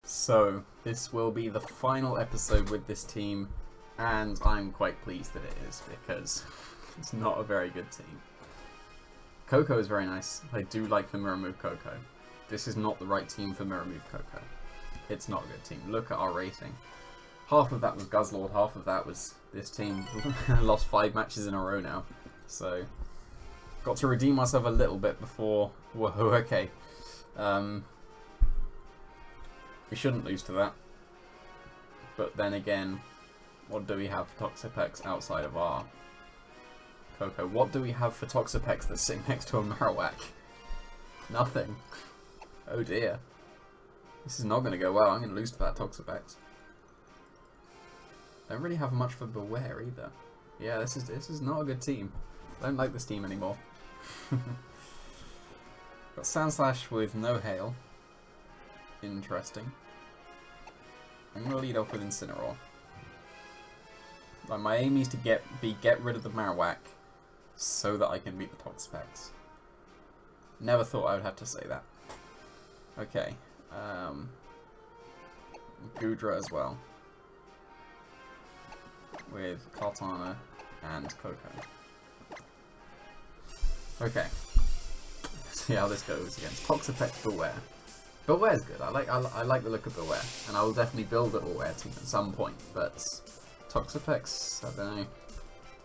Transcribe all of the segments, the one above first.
So, this will be the final episode with this team, and I'm quite pleased that it is, because it's not a very good team. Coco is very nice. I do like the Mirror Move Coco. This is not the right team for Mirror Move Coco. It's not a good team. Look at our rating. Half of that was Guzzlord, half of that was this team. Lost 5 matches in a row now. So, got to redeem myself a little bit before... Whoa, okay. We shouldn't lose to that. But then again, what do we have for Toxapex outside of our Coco? What do we have for Toxapex that's sitting next to a Marowak? Nothing. Oh dear. This is not going to go well. I'm going to lose to that Toxapex. Don't really have much for Beware either. Yeah, this is not a good team. I don't like this team anymore. Got Sandslash with no Hail. Interesting. I'm going to lead off with Incineroar. Like, my aim is to get rid of the Marowak so that I can beat the Toxapex. Never thought I would have to say that. Okay. Goodra as well. With Kartana and Coco. Okay. Let's see how this goes against Toxapex Beware. Beware's good. I like the look of Beware, and I will definitely build a Beware team at some point. But Toxapex, I don't know.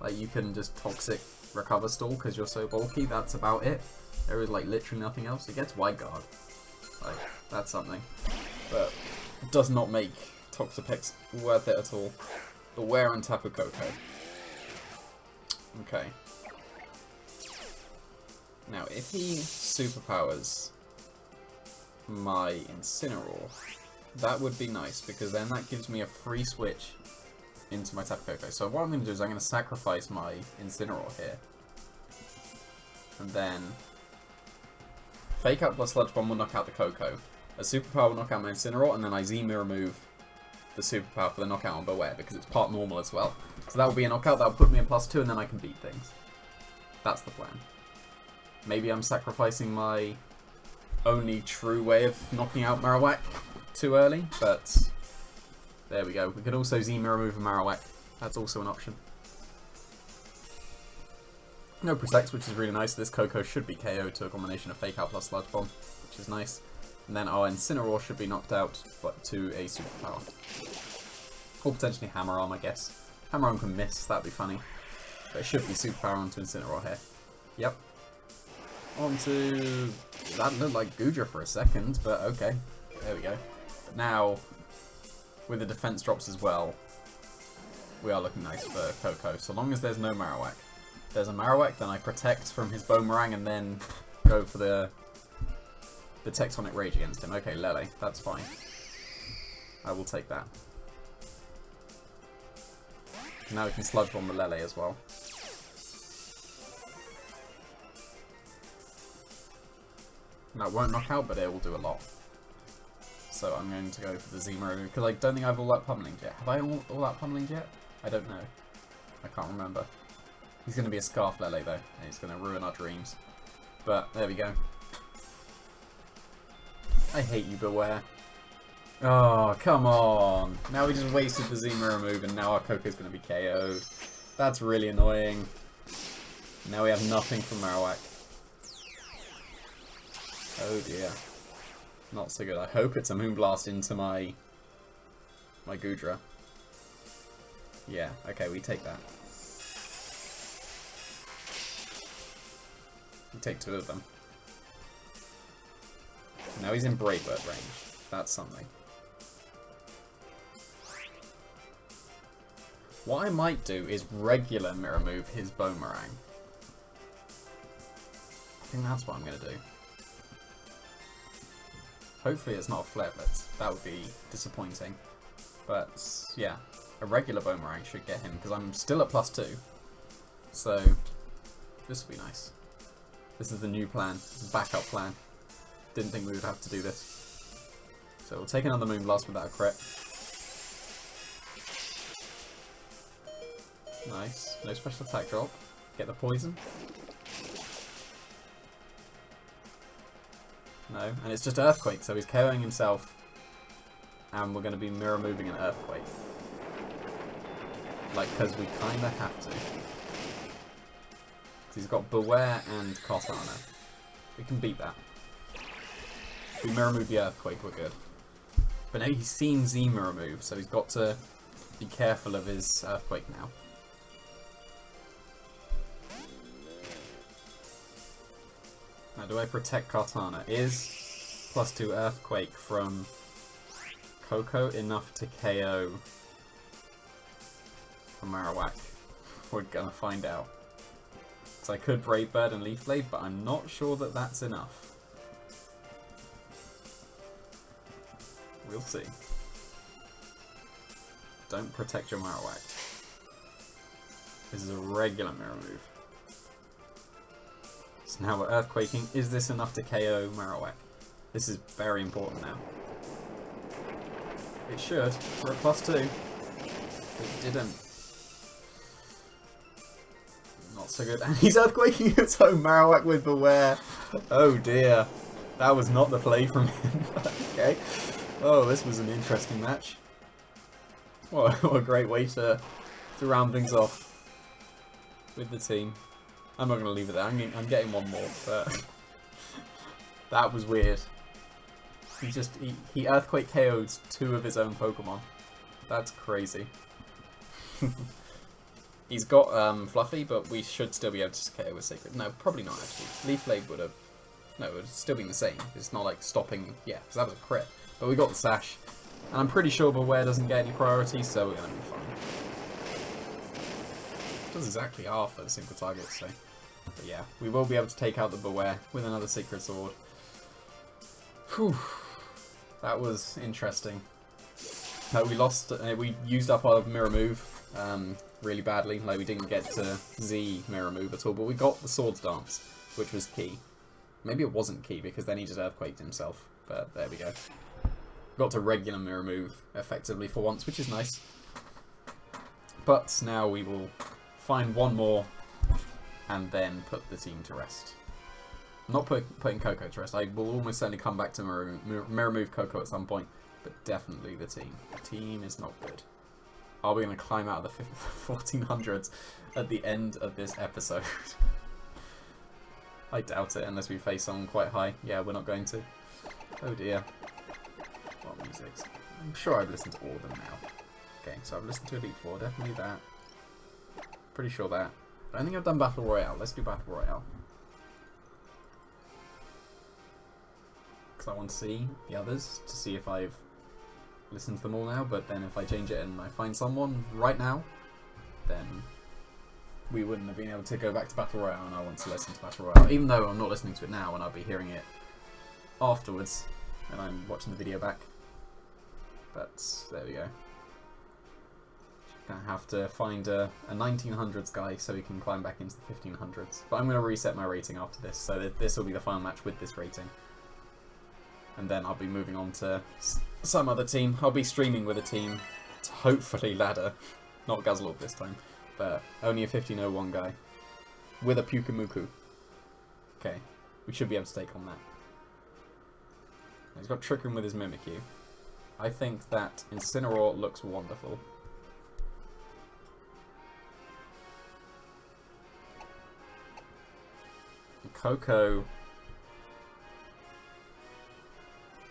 Like, you can just Toxic Recover Stall because you're so bulky. That's about it. There is like literally nothing else. It gets Wide Guard. Like, that's something. But it does not make Toxapex worth it at all. Beware and Tapu Koko. Okay. Now, if he superpowers my Incineroar, that would be nice, because then that gives me a free switch into my Tapu Koko. So what I'm going to do is I'm going to sacrifice my Incineroar here. And then Fake Out plus Sludge Bomb will knock out the Coco. A superpower will knock out my Incineroar, and then I Z-Mirror remove the superpower for the knockout on Beware, because it's part normal as well. So that will be a knockout, that will put me in +2, and then I can beat things. That's the plan. Maybe I'm sacrificing my only true way of knocking out Marowak too early, but there we go. We can also Z-Mirror remove a Marowak. That's also an option. No Protects, which is really nice. This Coco should be KO'd to a combination of Fake Out plus Sludge Bomb, which is nice. And then our Incineroar should be knocked out to a superpower. Or potentially Hammer Arm, I guess. Hammer Arm can miss, that'd be funny. But it should be superpower onto Incineroar here. Yep. Onto... That looked like Goodra for a second, but okay. There we go. But now, with the defense drops as well, we are looking nice for Coco. So long as there's no Marowak. If there's a Marowak, then I protect from his Boomerang and then go for the Tectonic Rage against him. Okay, Lele, that's fine. I will take that. Now we can Sludge Bomb the Lele as well. That won't knock out, but it will do a lot. So I'm going to go for the Z-Mirror, because I don't think I have all that pummeling yet. Have I all that pummeling yet? I don't know. I can't remember. He's going to be a Scarf Lele though, and he's going to ruin our dreams. But there we go. I hate you, Beware. Oh, come on. Now we just wasted the Z-Mirror move, and now our Coco's going to be KO'd. That's really annoying. Now we have nothing from Marowak. Oh dear. Not so good. I hope it's a Moonblast into my Goodra. Yeah, okay, we take that. We take 2 of them. Now he's in Brave Bird range. That's something. What I might do is regular Mirror Move his Boomerang. I think that's what I'm going to do. Hopefully it's not a Flare Blitz. That would be disappointing. But, yeah. A regular Boomerang should get him, because I'm still at +2. So, this will be nice. This is the new plan. It's a backup plan. Didn't think we would have to do this. So we'll take another Moonblast without a crit. Nice. No special attack drop. Get the poison. No, and it's just Earthquake, so he's KOing himself and we're going to be mirror moving an Earthquake. Like, because we kind of have to. He's got Beware and Cortana. We can beat that. If we mirror move the Earthquake, we're good. But now he's seen Z mirror move, so he's got to be careful of his Earthquake now. Now, do I protect Cortana? Is +2 Earthquake from Coco enough to KO a Marowak? We're gonna find out. So I could Brave Bird and Leaf Blade, but I'm not sure that that's enough. We'll see. Don't protect your Marowak. This is a regular mirror move. So now we're Earthquaking. Is this enough to KO Marowak? This is very important now. It should. We're at +2. It didn't. Not so good. And he's Earthquaking its own Marowak with Beware. Oh dear. That was not the play from him. Okay. Oh, this was an interesting match. What a great way to round things off with the team. I'm not going to leave it there. I'm getting one more, but that was weird. He Earthquake KO'd 2 of his own Pokemon. That's crazy. He's got Fluffy, but we should still be able to KO with Sacred. No, probably not actually. Leaf Blade would have. No, it would have still been the same. It's not like stopping. Yeah, because that was a crit. But we got the Sash. And I'm pretty sure Beware doesn't get any priority, so we're going to be fine. It does exactly half at a single target, so. But yeah, we will be able to take out the Beware with another Secret Sword. Whew. That was interesting. We lost. We used up our mirror move really badly. Like we didn't get to Z mirror move at all, but we got the Swords Dance, which was key. Maybe it wasn't key because then he just Earthquaked himself. But there we go. Got to regular mirror move effectively for once, which is nice. But now we will find one more and then put the team to rest. Not putting Coco to rest. I will almost certainly come back to mirror move Coco at some point, but definitely the team. The team is not good. Are we going to climb out of the 1400s at the end of this episode? I doubt it, unless we face someone quite high. Yeah, we're not going to. Oh dear. What music? I'm sure I've listened to all of them now. Okay, so I've listened to Elite Four, definitely that. Pretty sure that. I don't think I've done Battle Royale. Let's do Battle Royale. Because I want to see the others, to see if I've listened to them all now, but then if I change it and I find someone right now, then we wouldn't have been able to go back to Battle Royale, and I want to listen to Battle Royale, even though I'm not listening to it now and I'll be hearing it afterwards when I'm watching the video back. But there we go. Gonna have to find a 1900s guy so we can climb back into the 1500s. But I'm going to reset my rating after this, so this will be the final match with this rating. And then I'll be moving on to some other team. I'll be streaming with a team, to hopefully ladder, not Guzzlord this time, but only a 1501 guy with a Pyukumuku. Okay, we should be able to take on that. He's got Trick Room with his Mimikyu. I think that Incineroar looks wonderful. And Coco,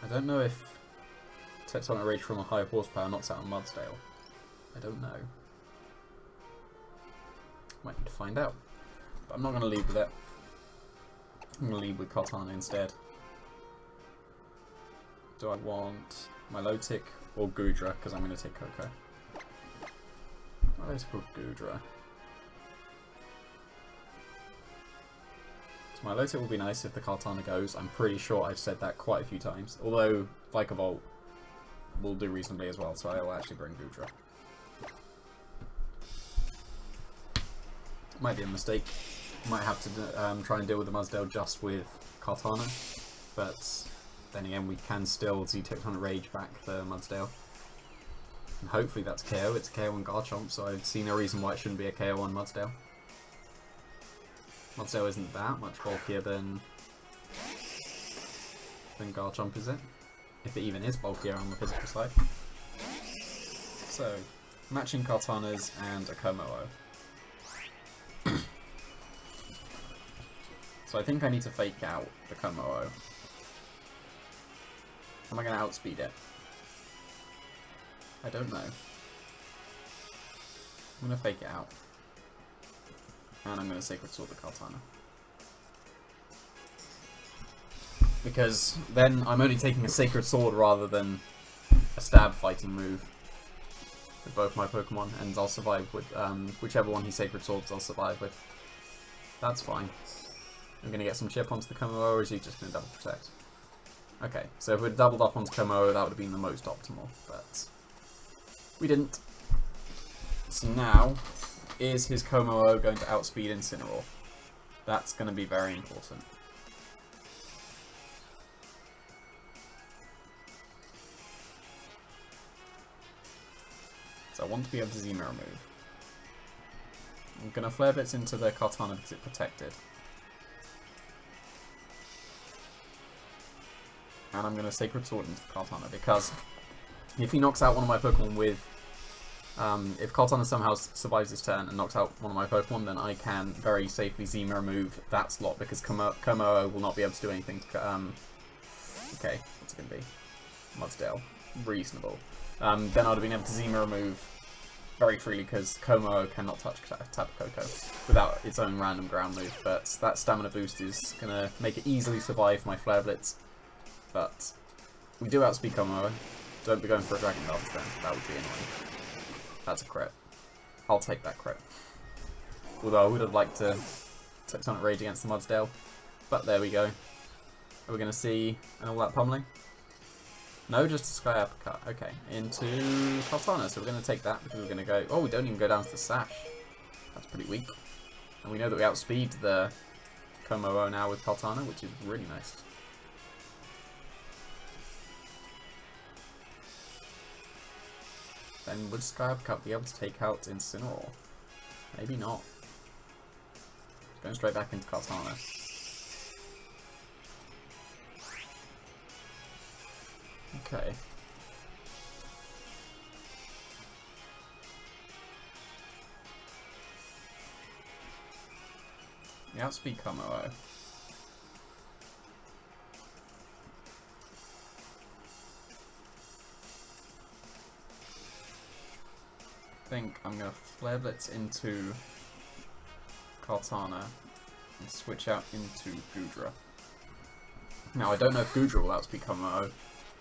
I don't know if Tectonic Rage from a high horsepower knocks out a Mudsdale. I don't know. Might need to find out. But I'm not going to lead with it. I'm going to lead with Cortana instead. Do I want my Milotic or Goodra? Because I'm going to take Coco. Let's put Goodra. So my Milotic will be nice if the Cortana goes. I'm pretty sure I've said that quite a few times. Although Vikavolt will do reasonably as well, so I will actually bring Goodra. Might be a mistake. Might have to try and deal with the Mudsdale just with Cortana. But then again, we can still see Tectonic Rage back the Mudsdale. And hopefully that's KO. It's a KO on Garchomp, so I see no reason why it shouldn't be a KO on Mudsdale. Mudsdale isn't that much bulkier than Garchomp, is it? if it even is bulkier on the physical side. So, matching Kartanas and a Komo-O. So I think I need to fake out the Komo-O. Am I going to outspeed it? I don't know. I'm going to fake it out. And I'm going to Sacred Sword the Kartana. Because then I'm only taking a Sacred Sword rather than a stab fighting move with both my Pokemon, and I'll survive with whichever one he Sacred Swords I'll survive with. That's fine. I'm going to get some chip onto the Komo-O, or is he just going to double protect? Okay, so if we'd doubled up onto Komo-O, that would have been the most optimal, but we didn't. So now, is his Komo-O going to outspeed Incineroar? That's going to be very important. So I want to be able to Z-Mirror move. I'm going to Flare Blitz into the Kartana because it's protected. And I'm going to Sacred Sword into the Kartana because if he knocks out one of my Pokemon with... if Kartana somehow survives this turn and knocks out one of my Pokemon, then I can very safely Z-Mirror move that slot because Komo-O will not be able to do anything to... okay, what's it going to be? Mudsdale. Reasonable. Then I'd have been able to Z-Mirror move very freely because Komo-O cannot touch Tapu Koko without its own random ground move, but that stamina boost is going to make it easily survive my Flare Blitz. But we do outspeed Komo-O. Don't be going for a Dragon Dance then, that would be annoying. That's a crit. I'll take that crit. Although I would have liked to Sonic Rage against the Mudsdale, but there we go. Are we going to see an all-out pummeling? No, just a Sky Uppercut. Okay, into Kartana. So we're going to take that because we're going to go... Oh, we don't even go down to the Sash. That's pretty weak. And we know that we outspeed the Komo-O now with Kartana, which is really nice. Then would Sky Uppercut be able to take out Incineroar? Maybe not. Going straight back into Kartana. Okay. The outspeed Komo-O. I think I'm going to Flare Blitz into Kartana and switch out into Goodra. Now, I don't know if Goodra will outspeed Komo-O.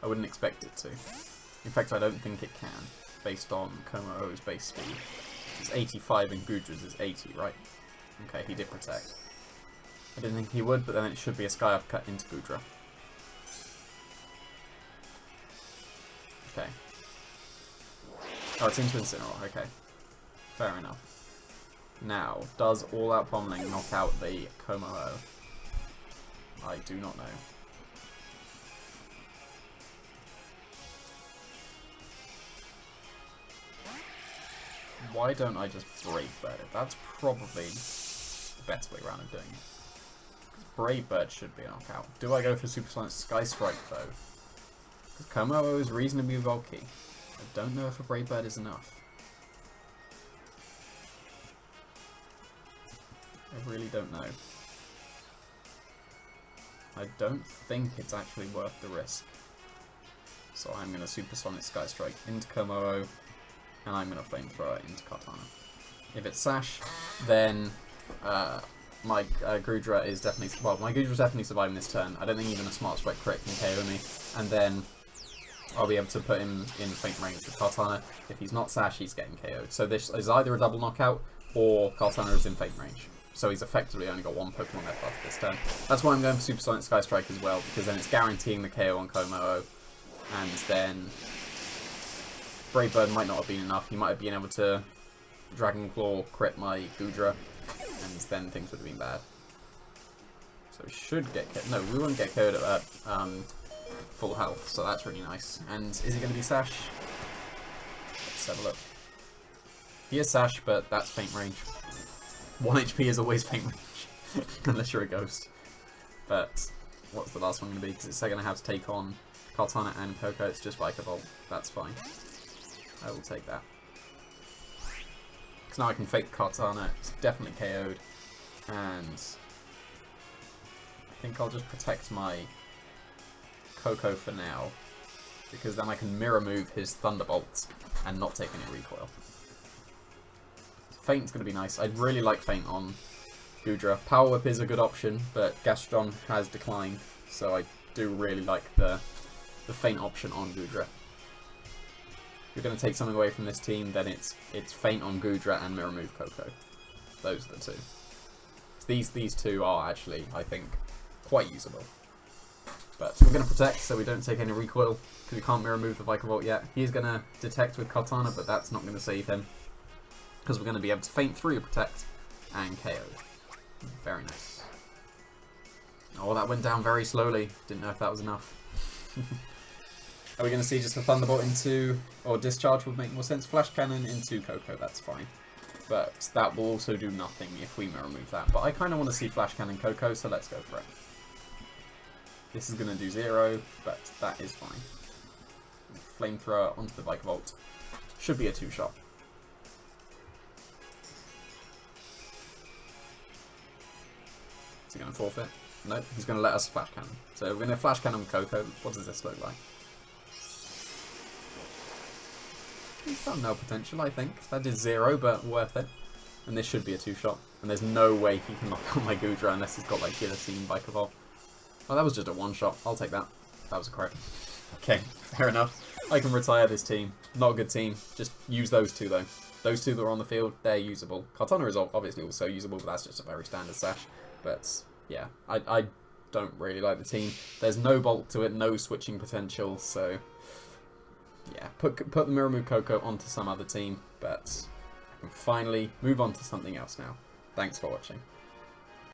I wouldn't expect it to. In fact, I don't think it can, based on Komo-O's base speed. It's 85 and Goodra's is 80, right? Okay, he did protect. I didn't think he would, but then it should be a Sky Uppercut into Goodra. Okay. Oh, it's into Incineroar, okay. Fair enough. Now, does all-out pummeling knock out the Komo-O? I do not know. Why don't I just Brave Bird it? That's probably the better way around of doing it. Because Brave Bird should be a knockout. Do I go for Supersonic Sky Strike though? Because Komo-O is reasonably bulky. I don't know if a Brave Bird is enough. I really don't know. I don't think it's actually worth the risk. So I'm going to Supersonic Sky Strike into Komo-O, and I'm going to Flamethrower into Kartana. If it's Sash, then my Goodra is definitely... Well, my Goodra is definitely surviving this turn. I don't think even a Smart Strike crit can KO me. And then I'll be able to put him in Faint Range with Kartana. If he's not Sash, he's getting KO'd. So this is either a double knockout, or Kartana is in Faint Range. So he's effectively only got one Pokemon left after this turn. That's why I'm going for Supersonic Sky Strike as well, because then it's guaranteeing the KO on Komo-O. And then Brave Bird might not have been enough. He might have been able to Dragon Claw crit my Goodra, and then things would have been bad. So we should get KO'd. No, we won't get KO'd at full health, so that's really nice. And is he going to be Sash? Let's have a look. He is Sash, but that's Faint Range. 1 HP is always Faint Range, unless you're a Ghost. But what's the last one going to be? Because it's going to have to take on Kartana and Coco, it's just Vikavolt. That's fine. I will take that. Because now I can fake Kartana, it's definitely KO'd. And I think I'll just protect my Coco for now. Because then I can Mirror Move his Thunderbolt and not take any recoil. Feint's going to be nice. I'd really like Feint on Goodra. Power Whip is a good option, but Gastron has declined, so I do really like the Feint option on Goodra. If you're going to take something away from this team, then it's Feint on Goodra and Mirror Move Coco. Those are the two. These two are actually, I think, quite usable. But we're going to protect so we don't take any recoil, because we can't Mirror Move the Vikavolt yet. He's going to detect with Kartana, but that's not going to save him, because we're going to be able to Feint through Protect and KO. Very nice. Oh, that went down very slowly. Didn't know if that was enough. Are we going to see just a Thunderbolt into, or Discharge would make more sense. Flash Cannon into Coco, that's fine. But that will also do nothing if we Mirror Move that. But I kind of want to see Flash Cannon Coco, so let's go for it. This is going to do 0, but that is fine. Flamethrower onto the Vikavolt. Should be a 2-shot. Is he going to forfeit? No, he's going to let us Flash Cannon. So we're going to Flash Cannon with Coco. What does this look like? Thumbnail potential, I think. That is 0, but worth it. And this should be a 2-shot. And there's no way he can knock out my Goodra unless he's got like Guillotine Vikavolt. Oh, that was just a 1-shot. I'll take that. That was a crit. Okay, fair enough. I can retire this team. Not a good team. Just use those two, though. Those two that are on the field, they're usable. Kartana is obviously also usable, but that's just a very standard sash. But, yeah, I don't really like the team. There's no bulk to it, no switching potential, so... yeah, put the Mirror Move Coco onto some other team, but I can finally move on to something else now. Thanks for watching.